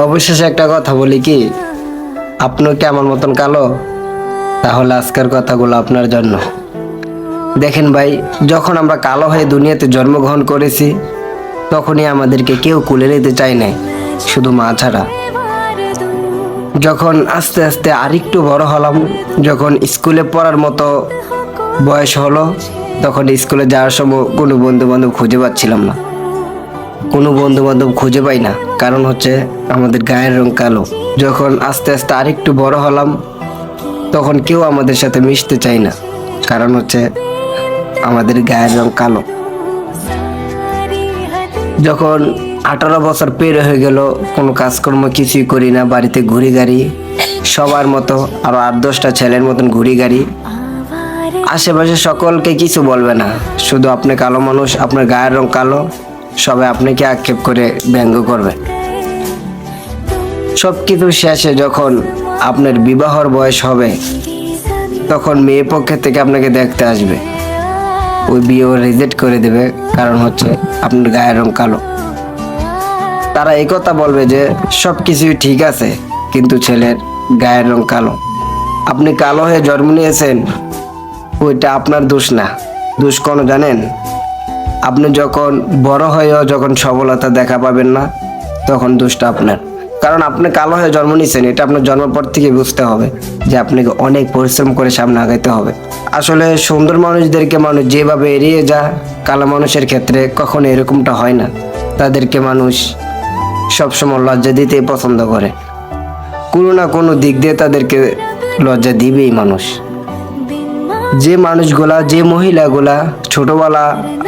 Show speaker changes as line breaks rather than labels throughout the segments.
অবশেষে একটা কথা বলি কি, আপনিও কি আমার মতন কালো? তাহলে আজকের কথাগুলো আপনার জন্য। দেখেন ভাই, যখন আমরা কালো হয়ে দুনিয়াতে জন্মগ্রহণ করেছি তখনই আমাদেরকে কেউ কুলে নিতে চায় নাই, শুধু মা ছাড়া। যখন আস্তে আস্তে আরেকটু বড় হলাম, যখন স্কুলে পড়ার মতো বয়স হলো, তখন স্কুলে যাওয়ার সময় কোনো বন্ধু বান্ধব খুঁজে পাচ্ছিলাম না। কোনো বন্ধু বান্ধব খুঁজে পাই না, কারণ হচ্ছে আমাদের গায়ের রং কালো। যখন আস্তে আস্তে আরেকটু বড় হলাম তখন কেউ আমাদের সাথে মিশতে চায় না, কারণ হচ্ছে আমাদের গায়ের রং কালো। যখন 18 বছর পের হয়ে গেল, কোনো কাজকর্ম কিছুই করি না, বাড়িতে ঘুরি গাড়ি সবার মতো, আরো 8-10টা ছেলের মতন ঘুরি গাড়ি। আশেপাশে সকলকে কিছু বলবে না, শুধু আপনি কালো মানুষ, আপনার গায়ের রং কালো, সবাই আপনাকে আক্ষেপ করে ব্যঙ্গ করবে। সব কিছু শেষে যখন আপনার বিবাহর বয়স হবে তখন মেয়ে পক্ষের থেকে আপনাকে দেখতে আসবে, ওই বিয়েও রিজেক্ট করে দেবে, কারণ হচ্ছে আপনার গায়ের রং কালো। তারা এই কথা বলবে যে সব কিছুই ঠিক আছে, কিন্তু ছেলের গায়ের রং কালো। আপনি কালো হয়ে জন্ম নিয়েছেন, ওইটা আপনার দোষ না। দোষ কোনো জানেন? আপনি যখন বড় হয়েও যখন সফলতা দেখা পাবেন না, তখন দোষটা আপনার। কারণ আপনি কালো হয়ে জন্ম নিয়েছেন, এটা আপনার জন্মের পর থেকে বুঝতে হবে যে আপনাকে অনেক পরিশ্রম করে সামনে আগাইতে হবে। আসলে সুন্দর মানুষদেরকে মানুষ যেভাবে এড়িয়ে যায়, কালো মানুষের ক্ষেত্রে কখনো এরকমটা হয় না। তাদেরকে মানুষ সবসময় লজ্জা দিতেই পছন্দ করে, কোনো না কোনো দিক দিয়ে তাদেরকে লজ্জা দিবেই মানুষ। যে মানুষগুলা, যে মহিলাগুলা ছোটবেলা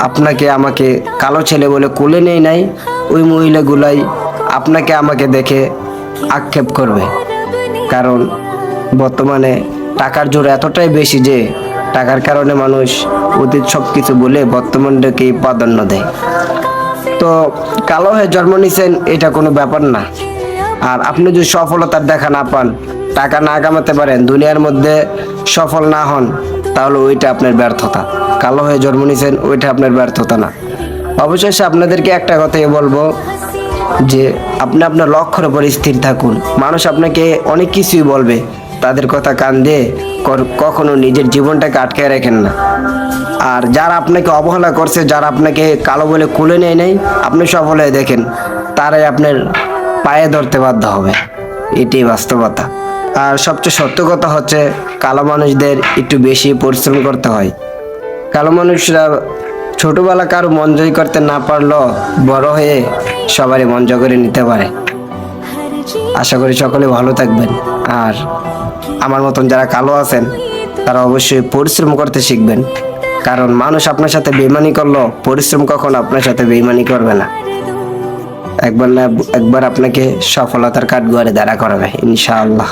আপনাকে আমাকে কালো ছেলে বলে কোলে নেই নাই, ওই মহিলাগুলাই আপনাকে আমাকে দেখে আক্ষেপ করবে। কারণ বর্তমানে টাকার জোর এতটাই বেশি যে টাকার কারণে মানুষ অতীত সব কিছু বলে বর্তমানটাকে প্রাধান্য দেয়। তো কালো হয়ে জন্ম নিছেন, এটা কোনো ব্যাপার না। আর আপনি যদি সফলতার দেখা না পান, টাকা না কামাতে পারেন, দুনিয়ার মধ্যে সফল না হন, তাহলে ওইটা আপনার ব্যর্থতা। কালো হয়ে জন্ম নিছেন, ওইটা আপনার ব্যর্থতা না। অবশেষে আপনাদেরকে একটা কথাই বলবো যে আপনি আপনার লক্ষ্যের উপর স্থির থাকুন। মানুষ আপনাকে অনেক কিছুই বলবে, তাদের কথা কান দিয়ে কখনো নিজের জীবনটাকে আটকে রাখেন না। আর যারা আপনাকে অবহেলা করছে, যারা আপনাকে কালো বলে কোলে নেয় নাই, আপনি সফল হয়ে দেখেন, তারাই আপনার পায়ে ধরতে বাধ্য হবে। এটাই বাস্তবতা। আর সবচেয়ে সত্য কথা হচ্ছে, কালো মানুষদের একটু বেশি পরিশ্রম করতে হয়। কালো মানুষরা ছোটবেলা কারো মন জয় করতে না পারলেও বড় হয়ে সবারই মন জয় করে নিতে পারে। আশা করি সকলে ভালো থাকবেন। আর আমার মতন যারা কালো আছেন তারা অবশ্যই পরিশ্রম করতে শিখবেন, কারণ মানুষ আপনার সাথে বেইমানি করলো, পরিশ্রম কখনো আপনার সাথে বেইমানি করবে না। একবার না একবার আপনাকে সফলতার কাঠগড়ায় দাঁড়া করাবে ইনশাআল্লাহ।